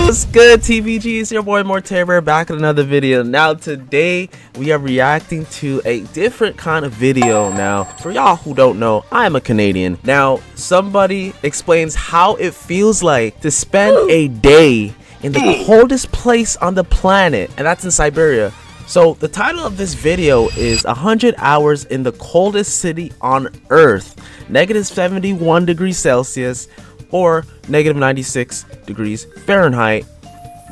What's good, TVG? It's your boy moreterbear back in another video. Now today we are reacting to a different kind of video. Now for y'all who don't know, I am a Canadian. Now somebody explains how it feels like to spend a day in the coldest place on the planet, and that's in Siberia. So the title of this video is 100 hours in the coldest city on earth, -71 degrees Celsius or -96 degrees Fahrenheit,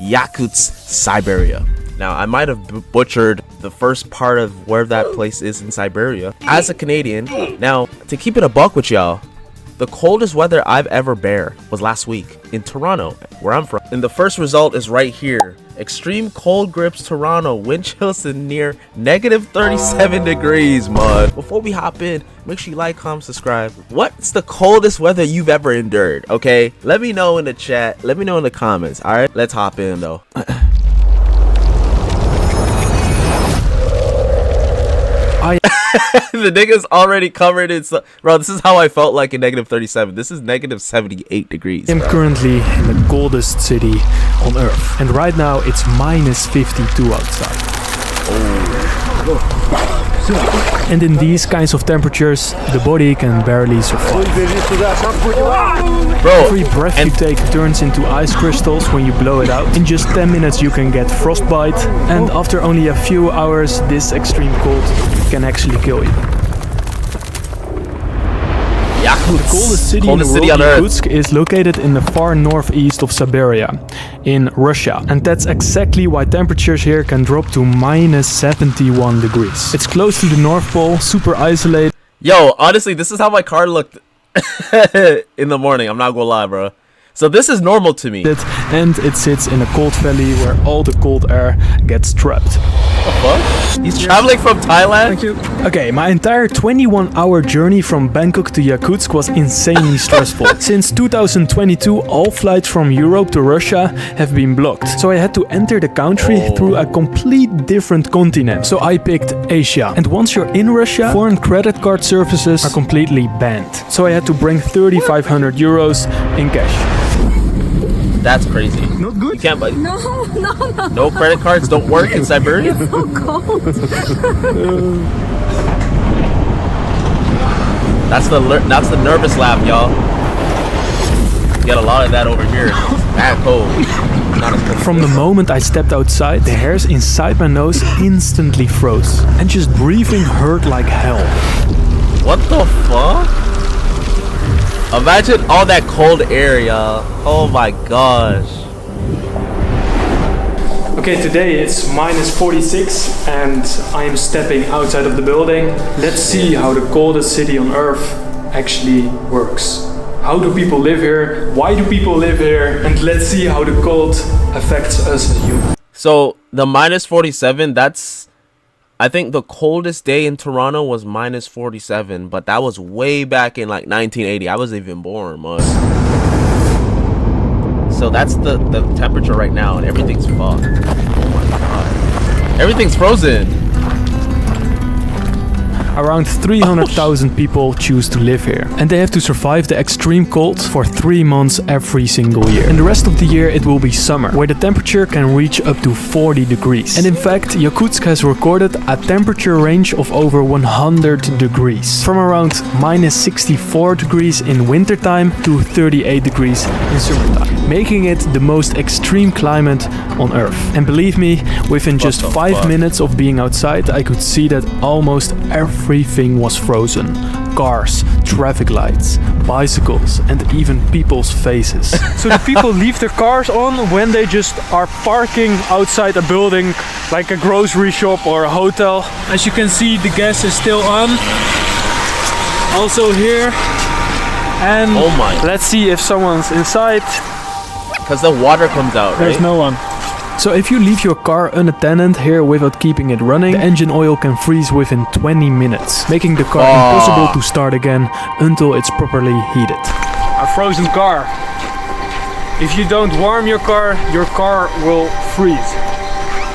Yakutsk, Siberia. Now I might have butchered the first part of where that place is in Siberia. As a Canadian, now to keep it a buck with y'all, the coldest weather I've ever bear was last week in Toronto, where I'm from. And the first result is right here. Extreme cold grips Toronto, wind chills in near -37 degrees, mud. Before we hop in, make sure you like, comment, subscribe. What's the coldest weather you've ever endured, okay? Let me know in the chat. Let me know in the comments, all right? Let's hop in, though. The nigga's already covered in bro, this is how I felt like in -37. This is -78 degrees. I'm currently in the coldest city on earth, and right now it's -52 outside. And in these kinds of temperatures, the body can barely survive. Bro, every breath you take turns into ice crystals when you blow it out. In just 10 minutes you can get frostbite, and after only a few hours this extreme cold can actually kill you. The coldest city in the world, Yakutsk, is located in the far northeast of Siberia, in Russia. And that's exactly why temperatures here can drop to -71 degrees. It's close to the North Pole, super isolated. Yo, honestly, this is how my car looked in the morning. I'm not gonna lie, bro. So this is normal to me. And it sits in a cold valley where all the cold air gets trapped. What the fuck? He's traveling from Thailand? Thank you. Okay, my entire 21-hour journey from Bangkok to Yakutsk was insanely stressful. Since 2022, all flights from Europe to Russia have been blocked. So I had to enter the country through a complete different continent. So I picked Asia. And once you're in Russia, foreign credit card services are completely banned. So I had to bring 3,500 euros in cash. That's crazy. Not good? You can't buy. No. No credit cards don't work in Siberia? It's so cold. That's the nervous laugh, y'all. Get a lot of that over here. It's bad cold. Not as cold. From the moment I stepped outside, the hairs inside my nose instantly froze. And just breathing hurt like hell. What the fuck? Imagine all that cold air, y'all. Oh my gosh. Okay, today it's -46 and I am stepping outside of the building. Let's see how the coldest city on earth actually works. How do people live here? Why do people live here? And let's see how the cold affects us as humans. So the -47, that's, I think the coldest day in Toronto was -47, but that was way back in like 1980. I wasn't even born, man. So that's the temperature right now, and everything's fucked. Oh my god. Everything's frozen. Around 300,000 people choose to live here, and they have to survive the extreme cold for 3 months every single year. And the rest of the year it will be summer, where the temperature can reach up to 40 degrees. And in fact, Yakutsk has recorded a temperature range of over 100 degrees, from around -64 degrees in wintertime to 38 degrees in summertime, making it the most extreme climate on Earth. And believe me, within just 5 minutes of being outside, I could see that almost everything was frozen. Cars, traffic lights, bicycles, and even people's faces. So the people leave their cars on when they just are parking outside a building, like a grocery shop or a hotel. As you can see, the gas is still on. Also here. And oh my. Let's see if someone's inside. Because the water comes out, right? There's no one. So if you leave your car unattended here without keeping it running, the engine oil can freeze within 20 minutes, making the car impossible to start again until it's properly heated. A frozen car. If you don't warm your car will freeze.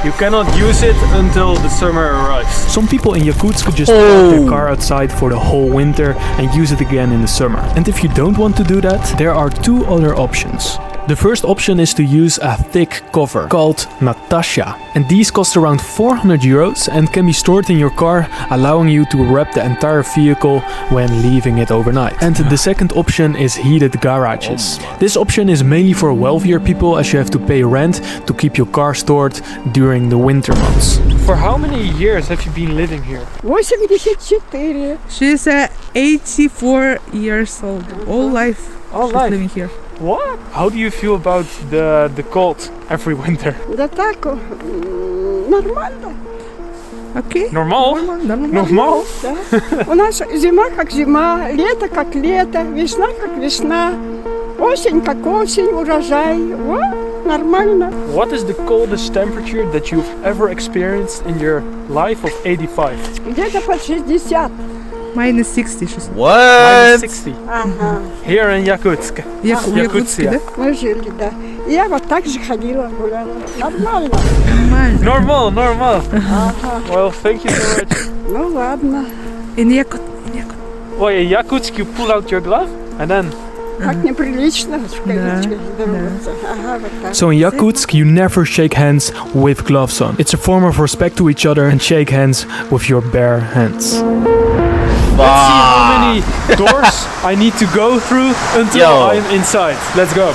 You cannot use it until the summer arrives. Some people in Yakutsk just park their car outside for the whole winter and use it again in the summer. And if you don't want to do that, there are two other options. The first option is to use a thick cover called Natasha, and these cost around 400 euros and can be stored in your car, allowing you to wrap the entire vehicle when leaving it overnight. And the second option is heated garages. This option is mainly for wealthier people, as you have to pay rent to keep your car stored during the winter months. For how many years have you been living here? 84. She's 84 years old. All life. All she's life. living here. What? How do you feel about the cold every winter? Да так, нормально. Okay. Normal? Normal. Normal? Да. У нас зима как зима, лето как лето, весна как весна, осень как осень, урожай. Вот, нормально. What is the coldest temperature that you've ever experienced in your life of 85? Где-то под 60. Minus 60. She's What? 60. Ага, Here in Yakutsk. Якутске, да? мы жили, да. И я вот так же ходила, гуляла. Нормально. Нормально. Normal, normal. Ага, Well, thank you so much. ну ладно. In Yakut. Oh, in Yakutsk you pull out your glove and then... Так неприлично в кавычках здороваться. Ага, вот так. So in Yakutsk you never shake hands with gloves on. It's a form of respect to each other and shake hands with your bare hands. Let's see how many doors I need to go through until Yo. I'm inside. Let's go.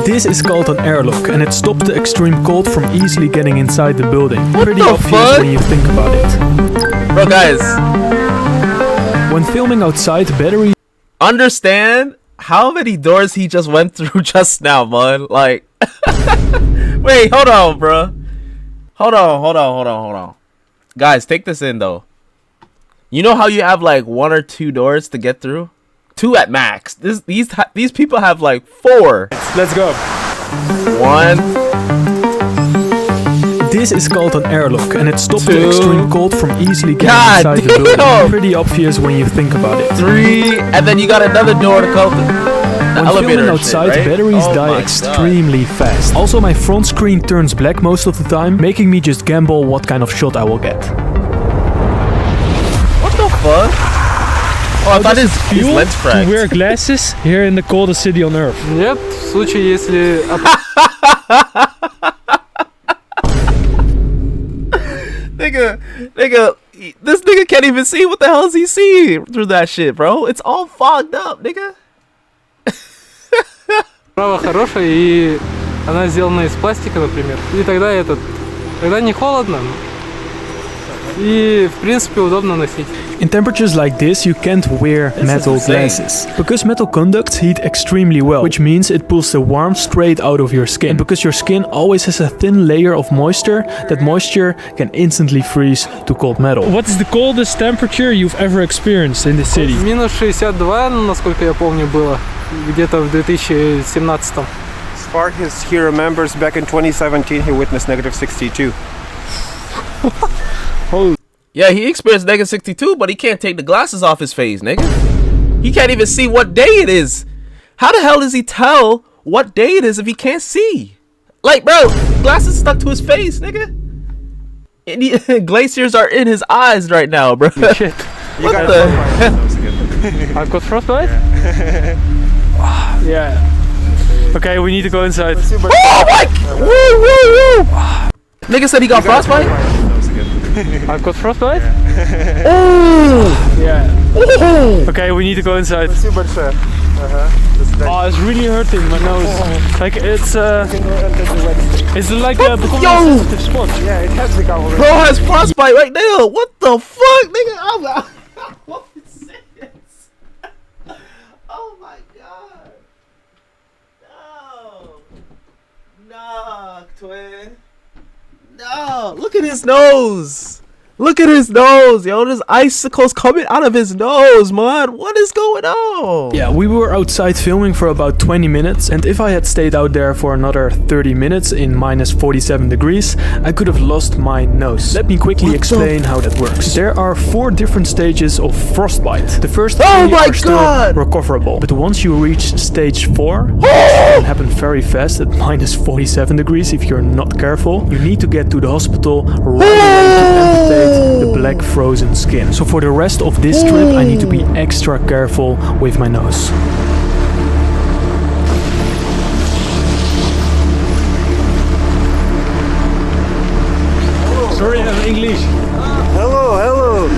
This is called an airlock, and it stopped the extreme cold from easily getting inside the building. What Pretty the obvious fuck? when you think about it. Bro, guys, When filming outside, batteries understand how many doors he just went through just now, man. Like, wait, hold on, bro. Hold on. Guys, take this in though. You know how you have like 1 or 2 doors to get through? 2 at max. These people have like 4. Let's go. 1. This is called an airlock, and it stopped the Two. extreme cold from easily getting God inside the damn. building. Pretty obvious when you think about it. 3, and then you got another door to go through. When filming outside, batteries die extremely fast. Also, my front screen turns black most of the time, making me just gamble what kind of shot I will get. What the fuck? Oh, I thought his lens cracked. wear glasses here in the coldest city on earth. Нет, в случае, если Nigga, this nigga can't even see what the hell is he seeing through that shit, bro. It's all fogged up, nigga. оправа хорошая и она сделана из пластика, например, и тогда не холодно и в принципе удобно носить. In temperatures like this, you can't wear metal glasses. Because metal conducts heat extremely well, which means it pulls the warmth straight out of your skin. And because your skin always has a thin layer of moisture, that moisture can instantly freeze to cold metal. What is the coldest temperature you've ever experienced in the city? Минус 62, насколько я помню, было где-то в 2017. As far as he remembers, back in 2017, he witnessed negative 62. Yeah, he experienced negative 62, but he can't take the glasses off his face, nigga. He can't even see what day it is. How the hell does he tell what day it is if he can't see? Like, bro, glasses stuck to his face, nigga. And glaciers are in his eyes right now, bro. Shit. What the hell? I've got frostbite? Yeah. Okay, we need to go inside. Oh my! Woo, woo, woo! Nigga said he got frostbite? I've got frostbite? Oh! Yeah. Oh! Okay, we need to go inside. Oh, it's really hurting my nose. Like it's like a sensitive spot. Yeah, it has become already. Bro has frostbite right now. What the fuck, nigga? What is this? Oh my god. No, twin. No, look at his nose. Look at his nose, yo. There's icicles coming out of his nose, man. What is going on? Yeah, we were outside filming for about 20 minutes, and if I had stayed out there for another 30 minutes in minus 47 degrees, I could have lost my nose. Let me quickly explain how that works. There are 4 different stages of frostbite. The first 3 are still recoverable, but once you reach stage 4, which can happen very fast at minus 47 degrees if you're not careful, you need to get to the hospital right away to amputate the black frozen skin. So for the rest of this trip, I need to be extra careful with my nose. English. Hello, hello.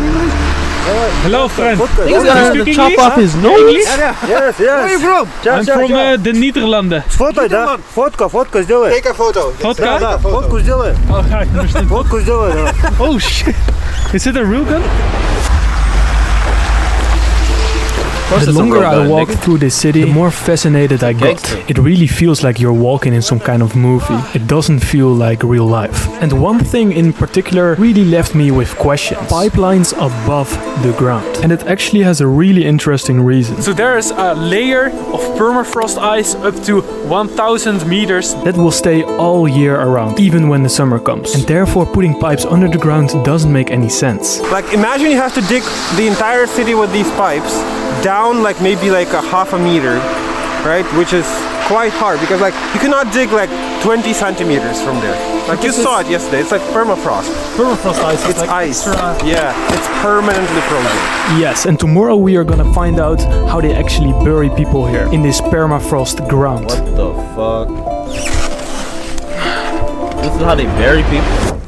Hello, friend. He's gonna chop off his nose. Yes, yes. Where are you from? I'm from the Nederlanden. Фото, да? Фотка сделай. Take a photo. Vodka? Да, фотку сделай. Oh, ga ik understand. Фотку сделай, да. Oh shit. Is it a real gun? The longer I walk through this city, the more fascinated I get. Gangster. It really feels like you're walking in some kind of movie. It doesn't feel like real life. And one thing in particular really left me with questions. Pipelines above the ground. And it actually has a really interesting reason. So there is a layer of permafrost ice up to 1,000 meters. That will stay all year around, even when the summer comes. And therefore putting pipes under the ground doesn't make any sense. Like imagine you have to dig the entire city with these pipes down like maybe like a half a meter, right? Which is quite hard because like you cannot dig like 20 centimeters from there. Like you saw it yesterday, it's like permafrost. Permafrost ice. It's like ice. Yeah, it's permanently frozen. Yes, and tomorrow we are gonna find out how they actually bury people here in this permafrost ground. What the fuck? This is how they bury people?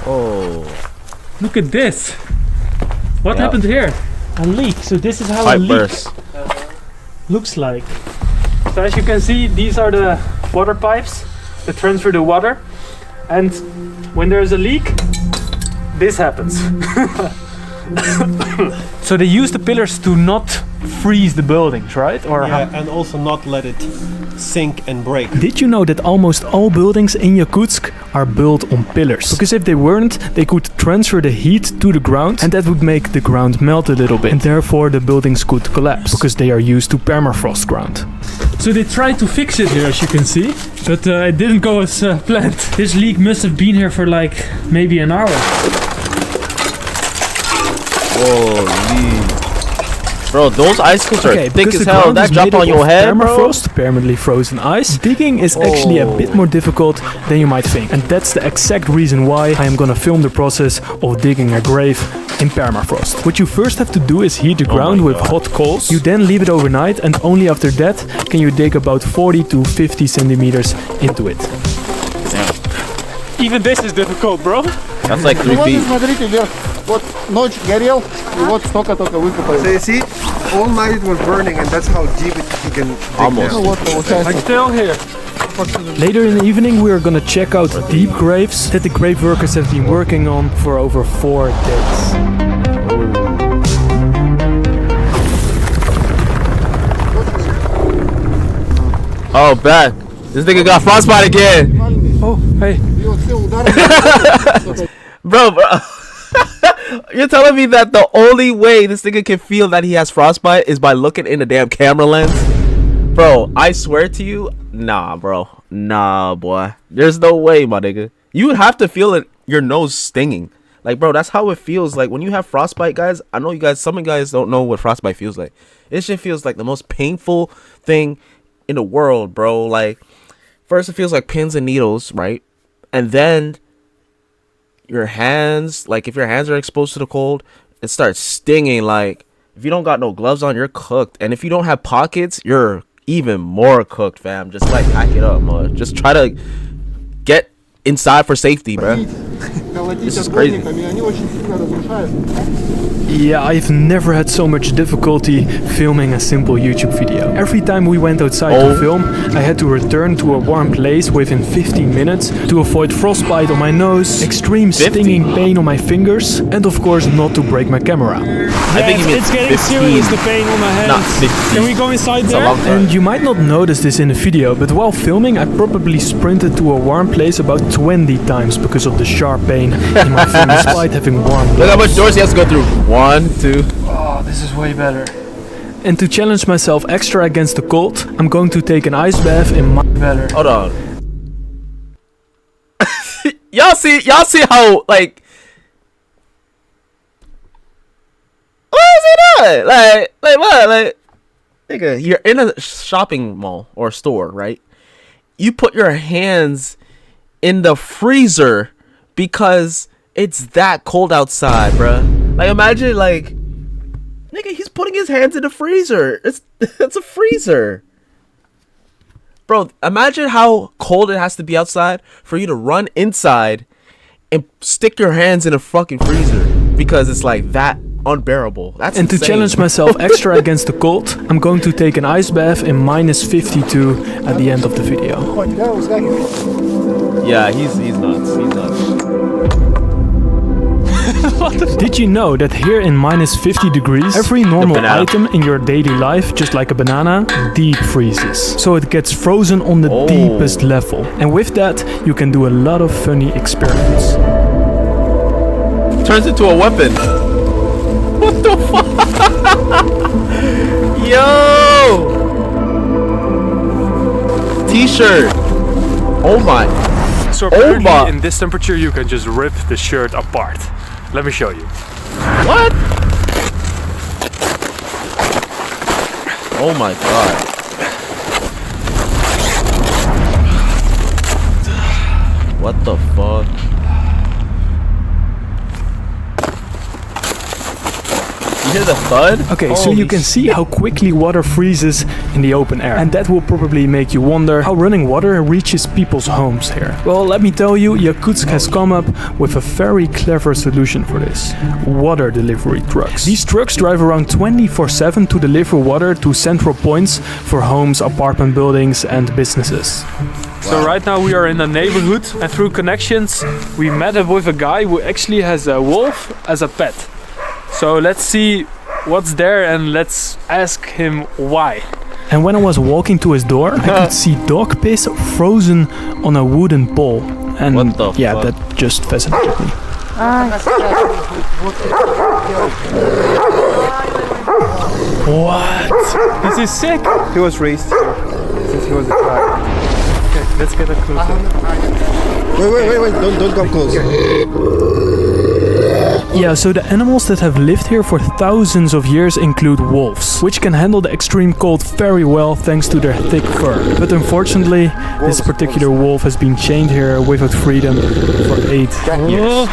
Oh. Look at this. What Yeah. happened here? A leak. So this is how a Pipe leak burst. looks like. So as you can see, these are the water pipes that transfer the water. And when there's a leak, this happens. So they use the pillars to not freeze the buildings, right? Or Yeah, and also not let it sink and break. Did you know that almost all buildings in Yakutsk are built on pillars? Because if they weren't, they could transfer the heat to the ground and that would make the ground melt a little bit. And therefore the buildings could collapse because they are used to permafrost ground. So they tried to fix it here, as you can see, but it didn't go as planned. This leak must have been here for like maybe an hour. Holy. Bro, those icicles are thick because as the hell. ground That is drop made on up your of head, bro. permafrost, permanently frozen ice. Digging is actually a bit more difficult than you might think. And that's the exact reason why I am gonna film the process of digging a grave in permafrost. What you first have to do is heat the ground with hot coals. You then leave it overnight and only after that can you dig about 40 to 50 centimeters into it. Even this is difficult, bro. That's like 3 feet. Смотрите вверх. Вот ночь горел, и вот столько только выкопали. So you see, all night it was burning and that's how deep you can dig Almost. down. Вот получается. Like still here. Later in the evening we are gonna check out deep graves that the grave workers have been working on for over 4 days. Oh, back. This nigga got frostbite again. Oh, hey. И вот все удары. Bro. You're telling me that the only way this nigga can feel that he has frostbite is by looking in the damn camera lens? Bro, I swear to you, nah, bro. Nah, boy. There's no way, my nigga. You would have to feel it, your nose stinging. Like, bro, that's how it feels like when you have frostbite, guys. I know you guys, some of you guys don't know what frostbite feels like. It shit feels like the most painful thing in the world, bro. Like, first it feels like pins and needles, right? And then your hands, like if your hands are exposed to the cold, it starts stinging. Like if you don't got no gloves on, you're cooked. And if you don't have pockets, you're even more cooked, fam. Just like pack it up, man. Just try to get inside for safety, bro. This is crazy. Отбойниками, они очень сильно разрушают. Yeah, I've never had so much difficulty filming a simple YouTube video. Every time we went outside to film, I had to return to a warm place within 15 minutes to avoid frostbite on my nose, extreme stinging pain on my fingers, and of course not to break my camera. I think it's getting 15, serious, the pain on my hands. not 50. Can we go inside It's a there? long time. And you might not notice this in the video, but while filming I probably sprinted to a warm place about 20 times because of the sharp pain in my finger despite having warm Look how gloves. much doors he has to go through. 1, 2. Oh, this is way better. And to challenge myself extra against the cold, I'm going to take an ice bath in my Better. Hold on. y'all see how like what is he doing? Like what? Like nigga, you're in a shopping mall or store, right? You put your hands in the freezer because it's that cold outside, bruh. Like imagine like nigga, he's putting his hands in the freezer. It's a freezer. Bro, imagine how cold it has to be outside for you to run inside and stick your hands in a fucking freezer because it's like that unbearable. That's And insane. to challenge myself extra against the cold, I'm going to take an ice bath in minus 52 at the end of the video. Yeah, he's nuts. He's nuts. Did you know that here in minus 50 degrees, every normal item in your daily life, just like a banana, deep freezes. So it gets frozen on the deepest level. And with that, you can do a lot of funny experiments. Turns into a weapon. What the fuck? Yo! T-shirt. Oh my. So apparently in this temperature you can just rip the shirt apart. Let me show you. What? Oh my god. What the fuck? You hear the thud? Okay, so you can see how quickly water freezes in the open air. And that will probably make you wonder how running water reaches people's homes here. Well, let me tell you, Yakutsk has come up with a very clever solution for this. Water delivery trucks. These trucks drive around 24/7 to deliver water to central points for homes, apartment buildings and businesses. So right now we are in a neighborhood and through connections we met up with a guy who actually has a wolf as a pet. So let's see what's there and let's ask him why. And when I was walking to his door, I could see dog piss frozen on a wooden pole. And what the yeah, fuck? that just fascinated me. What? This is sick. He was raised here since he was a child. Okay, let's get a closer. Wait, don't come close. Yeah, so the animals that have lived here for thousands of years include wolves, which can handle the extreme cold very well thanks to their thick fur. But unfortunately, this particular wolf has been chained here without freedom for 8 years.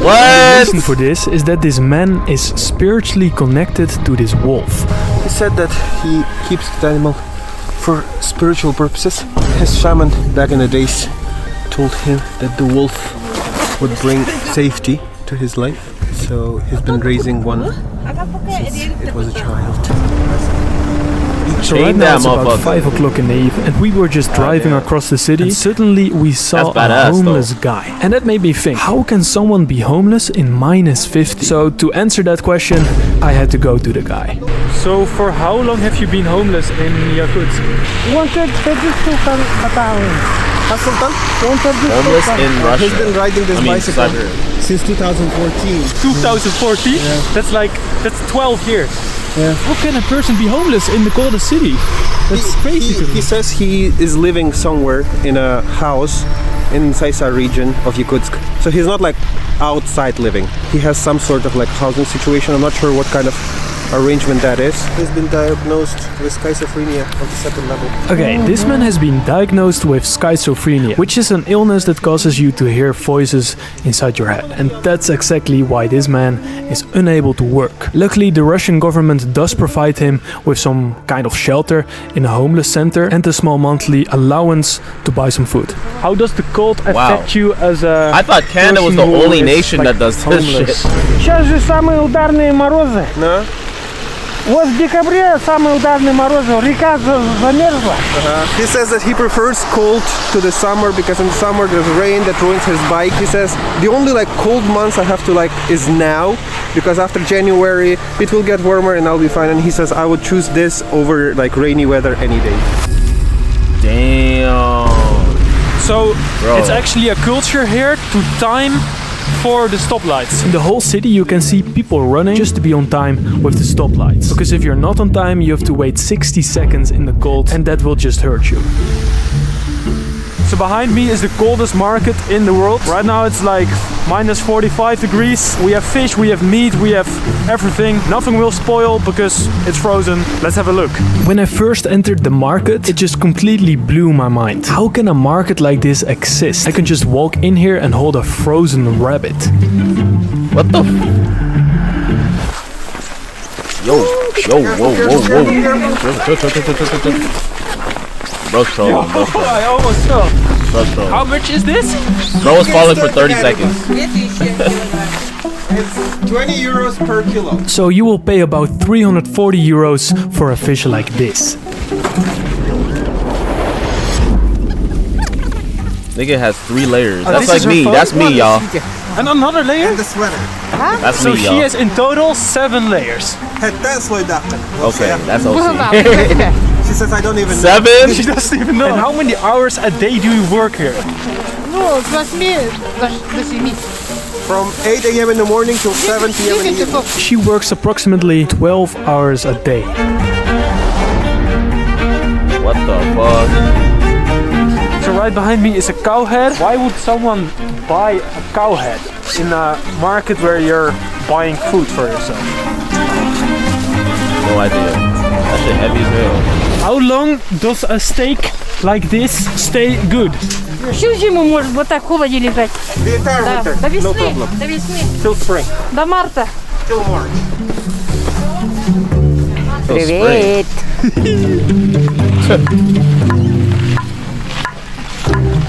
What? The reason for this is that this man is spiritually connected to this wolf. He said that he keeps the animal for spiritual purposes. His shaman back in the days told him that the wolf would bring safety to his life, so he's been raising one since it was a child. So right now it's about 5 o'clock in the evening and we were just driving across the city and suddenly we saw a homeless guy. And that made me think, how can someone be homeless in minus 50? So to answer that question, I had to go to the guy. So for how long have you been homeless in Yakutsk? Homeless in Russia. He's been riding this bicycle since 2014. 2014? Yeah. That's 12 years. Yeah. How can a person be homeless in the coldest city? That's crazy to me. He says he is living somewhere in a house in Saisa region of Yakutsk. So he's not like outside living. He has some sort of like housing situation. I'm not sure what kind of arrangement that is. He's been diagnosed with schizophrenia on the 2nd level. Okay, this man has been diagnosed with schizophrenia, which is an illness that causes you to hear voices inside your head. And that's exactly why this man is unable to work. Luckily, the Russian government does provide him with some kind of shelter in a homeless center and a small monthly allowance to buy some food. How does the cold affect you as a I thought Canada was the only nation that does this shit. Сейчас же самые ударные морозы. No? Вот в декабре самые ударные морозы. Река замерзла. He says that he prefers cold to the summer because in the summer there's rain that ruins his bike. He says the only like cold months I have to like is now because after January it will get warmer and I'll be fine. And he says I would choose this over like rainy weather any day. Damn. So it's actually a culture here to time for the stoplights. In the whole city you can see people running just to be on time with the stoplights. Because if you're not on time you have to wait 60 seconds in the cold and that will just hurt you. So behind me is the coldest market in the world. Right now it's like minus 45 degrees. We have fish, we have meat, we have everything. Nothing will spoil because it's frozen. Let's have a look. When I first entered the market, it just completely blew my mind. How can a market like this exist? I can just walk in here and hold a frozen rabbit. What the Yo, whoa. Bro's trolling. Bro's trolling. I almost fell. Bro's trolling. How much is this? Bro was falling for 30 seconds. It's 20 euros per kilo. So you will pay about 340 euros for a fish like this. Nigga has 3 layers. Oh, That's this like is her me. phone? That's me, y'all. And another layer? The sweater. That's So me, she y'all. has in total 7 layers. Okay, that's OC. She says I don't even 7? She doesn't even know. And how many hours a day do you work here? Ну, с 8 до 7. From 8 a.m. in the morning till 7 p.m. in the evening. She works approximately 12 hours a day. What the fuck? So right behind me is a cow head. Why would someone buy a cow head in a market where you're buying food for yourself? No idea. That shit heavy as hell. How long does a steak like this stay good? Всю зиму может вот так в холоде лежать. The entire Да, winter. до No весны, problem. до весны, Till spring. до марта. Till March. Привет.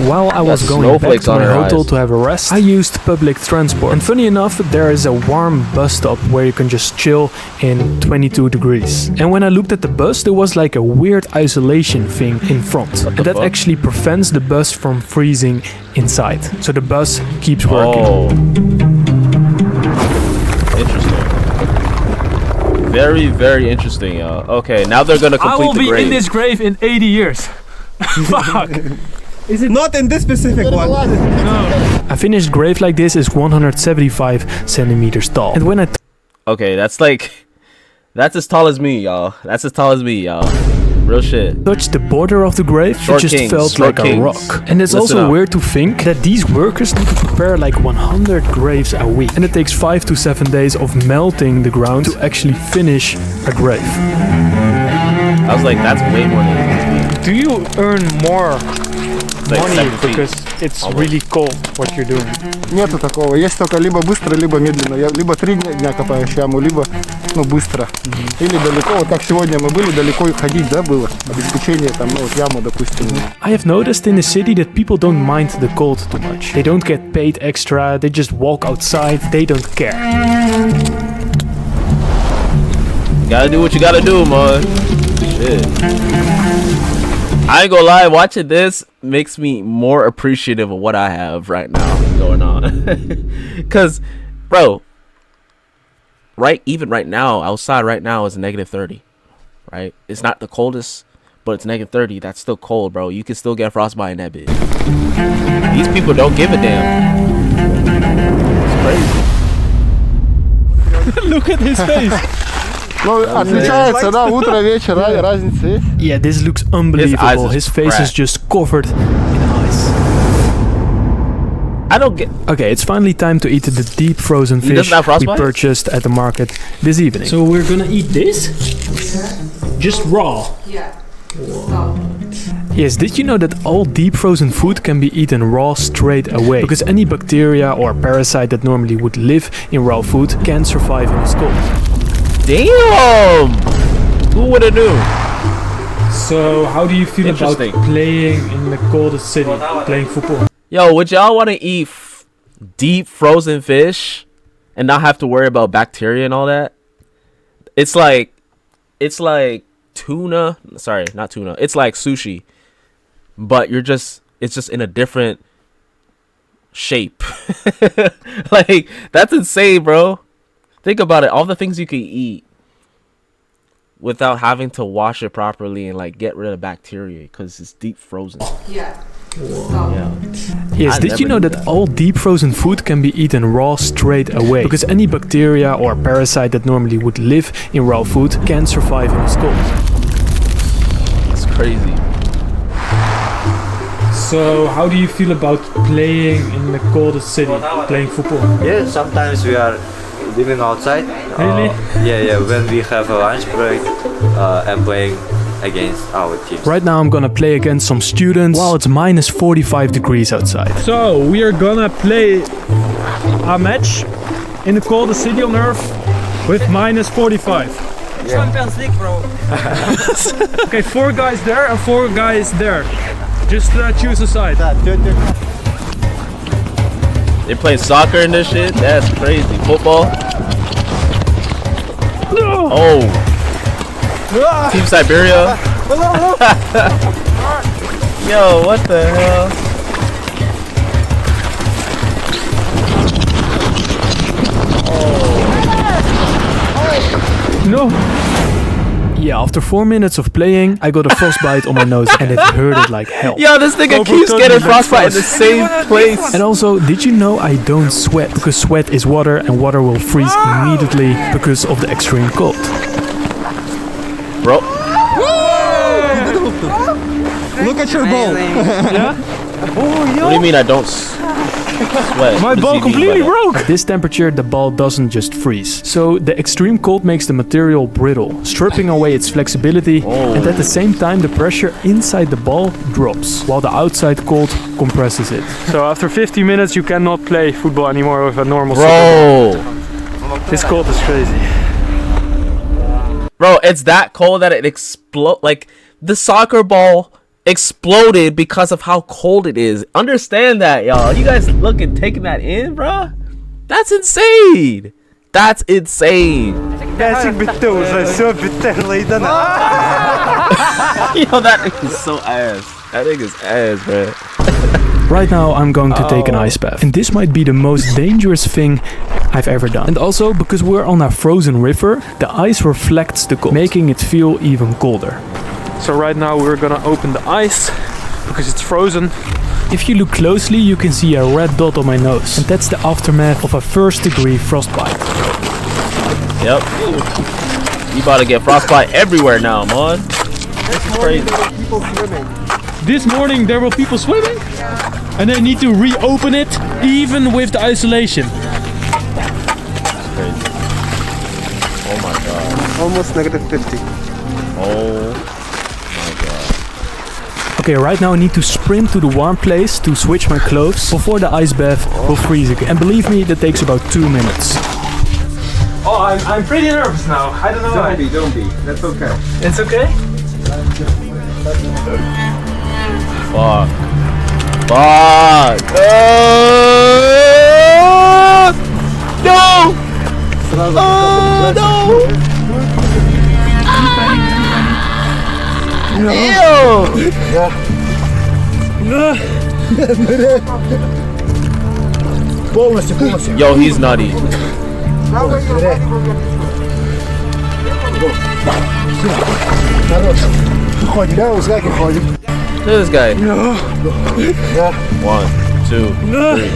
While I was Got going back snowflakes to on my her hotel eyes. to have a rest, I used public transport. And funny enough, there is a warm bus stop where you can just chill in 22 degrees. And when I looked at the bus, there was like a weird isolation thing in front. And that fuck? actually prevents the bus from freezing inside. So the bus keeps working. Oh. Interesting. Very, very interesting, y'all. Okay, now they're gonna I complete will the be grave. in this grave in 80 years. Fuck. Not in this specific one. A finished grave like this is 175 centimeters tall. And when I Okay, that's as tall as me, y'all. That's as tall as me, y'all. Real shit. touched the border of the grave, Short it just kings, felt short like kings. a rock. And it's Listen also up. weird to think that these workers need to prepare like 100 graves a week. And it takes 5 to 7 days of melting the ground to actually finish a grave. I was like, that's way more than Do you earn more like money 7 feet. because it's Almost. really cold what you're doing? Нету такого. Есть только либо быстро, либо медленно. Я либо 3 дня копаешь яму, либо быстро. Или далеко. Вот как сегодня мы были, далеко ходить, да, было. Обеспечение там, вот яму, допустим. I have noticed in the city that people don't mind the cold too much. They don't get paid extra, they just walk outside, they don't care. Gotta do what you gotta do, man. Shit. I ain't gonna lie, watching this makes me more appreciative of what I have right now going on. Cause, bro, even right now, outside right now is negative 30. Right? It's not the coldest, but it's negative 30. That's still cold, bro. You can still get frostbite in that bitch. These people don't give a damn. It's crazy. Look at his face. Ну, отличается, да, утро, вечер, разница есть. Yeah, this looks unbelievable. is His face is cracked. just covered in ice. I don't get. Okay, it's finally time to eat the deep frozen He fish doesn't have we frostbite? purchased at the market this evening. So we're gonna eat this? Just raw? Yeah. Yes, did you know that all deep frozen food can be eaten raw straight away? Because any bacteria or parasite that normally would live in raw food can't survive in cold. Damn! Who would have knew? So, how do you feel about Interesting. playing in the coldest city, playing football? Yo, would y'all want to eat deep frozen fish and not have to worry about bacteria and all that? It's like tuna. Sorry, not tuna. It's like sushi, but it's just in a different shape. Like, that's insane, bro. Think about it. All the things you can eat without having to wash it properly and like get rid of bacteria because it's deep frozen. Yeah. Yeah. Yes, I did you never know knew that all deep frozen food can be eaten raw straight away? Because any bacteria or parasite that normally would live in raw food can't survive in cold. It's crazy. So, how do you feel about playing in the coldest city, playing football? Yeah, sometimes we are living outside. Really? Yeah, when we have a lunch break and playing against our teams. Right now I'm gonna play against some students while it's minus 45 degrees outside. So, we are gonna play a match in the coldest city on earth with minus 45. Okay, 4 guys there and 4 guys there. Just choose a side. They playing soccer in this shit? That's crazy. Football? No. Oh. Team Siberia? Yo, what the hell? No. Yeah, after 4 minutes of playing, I got a frostbite on my nose and it hurted like hell. Yo, this nigga keeps getting frostbite in the same place. And also, did you know I don't sweat? Because sweat is water and water will freeze immediately because of the extreme cold. Bro. Look at your ball. Yeah? What do you mean I don't sweat? My ball completely broke. At this temperature, the ball doesn't just freeze. So the extreme cold makes the material brittle, stripping away its flexibility, and at the same time the pressure inside the ball drops, while the outside cold compresses it. So after 50 minutes you cannot play football anymore with a normal Bro. This cold is crazy. Bro, it's that cold that it explode. Like, the soccer ball exploded because of how cold it is. Understand that, y'all. You guys taking that in, bro? That's insane. That's insane. Yo, that nigga's so ass. That nigga's ass, bro. Right now I'm going to take an ice bath. And this might be the most dangerous thing I've ever done. And also, because we're on a frozen river, the ice reflects the cold, making it feel even colder. So right now we're gonna open the ice because it's frozen. If you look closely, you can see a red dot on my nose. And that's the aftermath of a 1st-degree frostbite. Yep. You about to get frostbite everywhere now, man. This is crazy. This morning there were people swimming and they need to reopen it even with the isolation. That's crazy. Oh my god. Almost -50. Oh. Okay, right now I need to sprint to the warm place to switch my clothes before the ice bath will freeze again. And believe me, that takes about 2 minutes. Oh, I'm pretty nervous now. I don't know why. Don't be. That's okay. It's okay? Fuck. Fuck. No! Oh, no! Ew! Yo, he's nutty. Look at this guy. 1, 2, 3.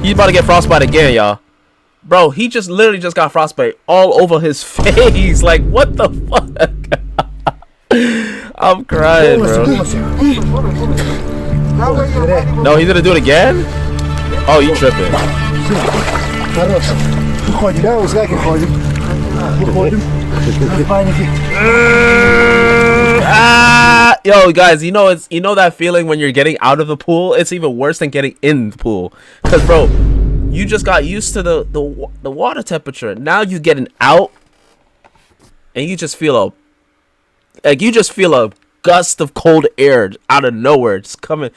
He's about to get frostbite again, y'all. Bro, he just literally just got frostbite all over his face. Like, what the fuck? I'm crying, bro. No, he's gonna do it again? Oh, you tripping. Yo, guys, you know that feeling when you're getting out of the pool? It's even worse than getting in the pool. Cause, bro, you just got used to the water temperature. Now you getting out, and you just feel a gust of cold air out of nowhere, just coming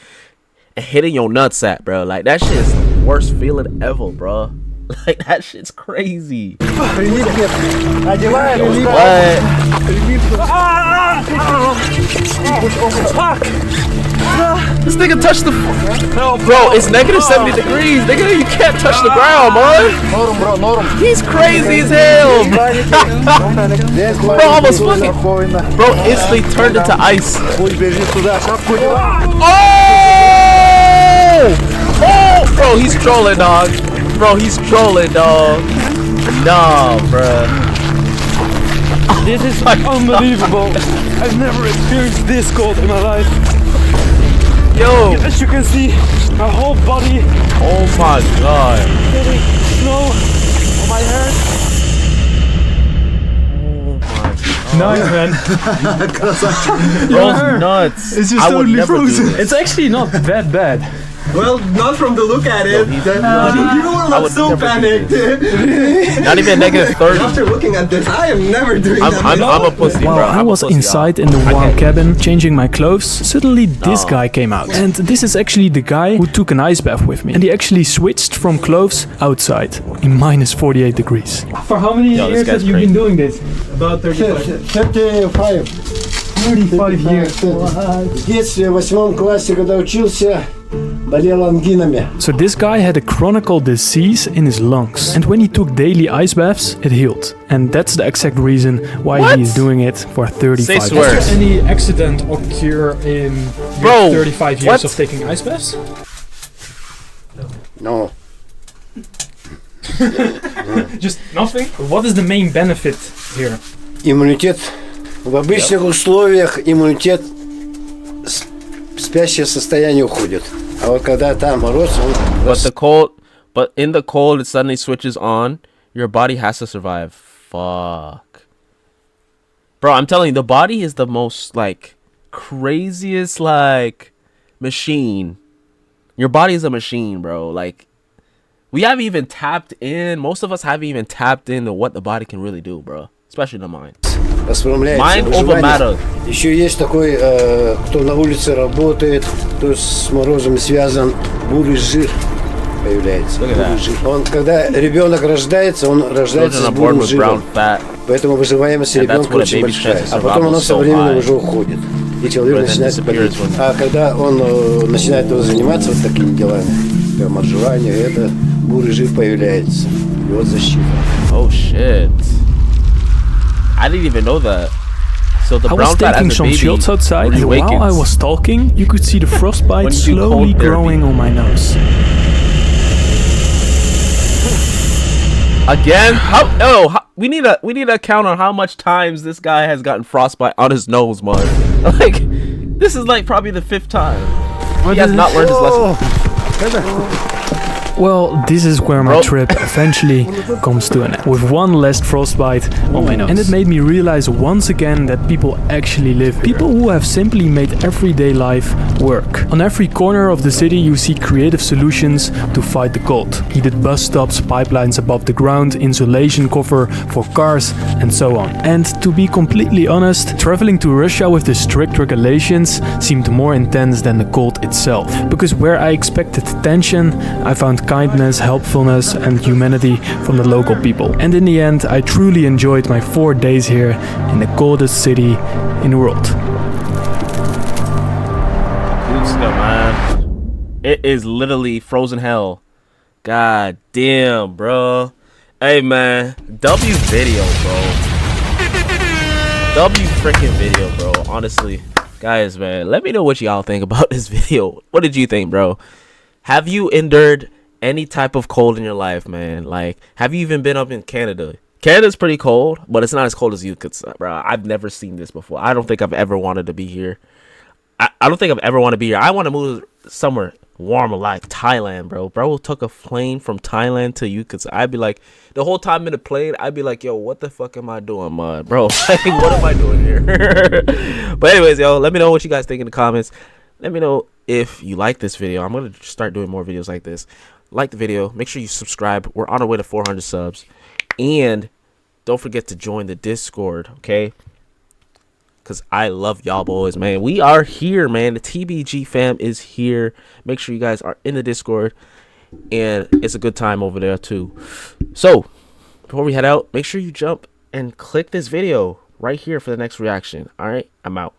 and hitting your nutsack, bro. Like, that shit is the worst feeling ever, bro. Like, that shit's crazy. What? This nigga touched the... Bro, it's -70 degrees. Nigga, you can't touch the ground, man. He's crazy as hell. Bro, almost fucking... Bro, instantly turned into ice. Oh! Oh! Bro, he's trolling, dog. Bro, he's trolling, dog. Nah, bruh. This is unbelievable. I've never experienced this cold in my life. Yo! As you can see, my whole body. Oh my god. Getting snow on my hair. Nice, man. Bro's nuts. It's just totally frozen. It's actually not that bad. Well, not from the look at it. You look so panicked. Not even -30. After looking at this, I am never doing that. I'm a pussy, bro. While I was inside in the warm cabin changing my clothes, suddenly this guy came out. And this is actually the guy who took an ice bath with me. And he actually switched from clothes outside in -48 degrees. For how many years have you been doing this? About 35. 35. 35 years. В детстве, в 8 классе, когда учился, болел ангинами. So this guy had a chronic disease in his lungs. And when he took daily ice baths, it healed. And that's the exact reason why he is doing it for 35 Say years. swears. Did any accident occur in Bro, 35 years what? of taking ice baths? No. Just nothing? What is the main benefit here? Иммунитет. В обычных условиях иммунитет в спящее состояние уходит. А вот когда там мороз, он... But in the cold, it suddenly switches on. Your body has to survive. Fuck. Bro, I'm telling you, the body is the most, like, craziest, like, machine. Your body is a machine, bro. Like, we haven't even tapped in. Most of us haven't even tapped into what the body can really do, bro. Especially the mind. Mind over matter. Еще есть такой, кто на улице работает, кто с морозом связан, бурый жир появляется. Бурый жир. Он, когда ребенок рождается, он рождается с бурым жиром. Поэтому выживаемость ребенка очень большая. А потом оно со временем уже уходит. И человек начинает болеть. А когда он начинает заниматься вот такими делами, прям отживание, это бурый жир появляется. И вот защита. Oh shit. I didn't even know that. So the I brown was fat taking as a some baby shots outside, and awakens. while I was talking, you could see the frostbite slowly growing on my nose. Again? We need a count on how much times this guy has gotten frostbite on his nose, man. Like, this is like probably the 5th time. He has not learned his lesson. Well, this is where my trip eventually comes to an end, with one last frostbite on my nose. And it made me realize once again that people actually live here. People who have simply made everyday life work. On every corner of the city you see creative solutions to fight the cold. Heated bus stops, pipelines above the ground, insulation cover for cars, and so on. And to be completely honest, traveling to Russia with the strict regulations seemed more intense than the cold itself. Because where I expected tension, I found kindness, helpfulness, and humanity from the local people. And in the end, I truly enjoyed my 4 days here in the coldest city in the world. Man. It is literally frozen hell. God damn, bro. Hey, man. W video, bro. W freaking video, bro. Honestly. Guys, man, let me know what y'all think about this video. What did you think, bro? Have you endured any type of cold in your life, man? Like, have you even been up in Canada? Canada's pretty cold, but it's not as cold as you could, bro. I've never seen this before. I don't think I've ever wanted to be here. I don't think I've ever wanted to be here. I want to move somewhere warmer, like Thailand, bro. Bro took a plane from Thailand to Yucatan. I'd be like, the whole time in the plane, I'd be like, yo, what the fuck am I doing, man? Bro, like, what am I doing here? But anyways, yo, let me know what you guys think in the comments. Let me know if you like this video. I'm going to start doing more videos like this. Like the video. Make sure you subscribe. We're on our way to 400 subs. And don't forget to join the Discord, okay? Because I love y'all boys, man. We are here, man. The TBG fam is here. Make sure you guys are in the Discord. And it's a good time over there, too. So, before we head out, make sure you jump and click this video right here for the next reaction. All right? I'm out.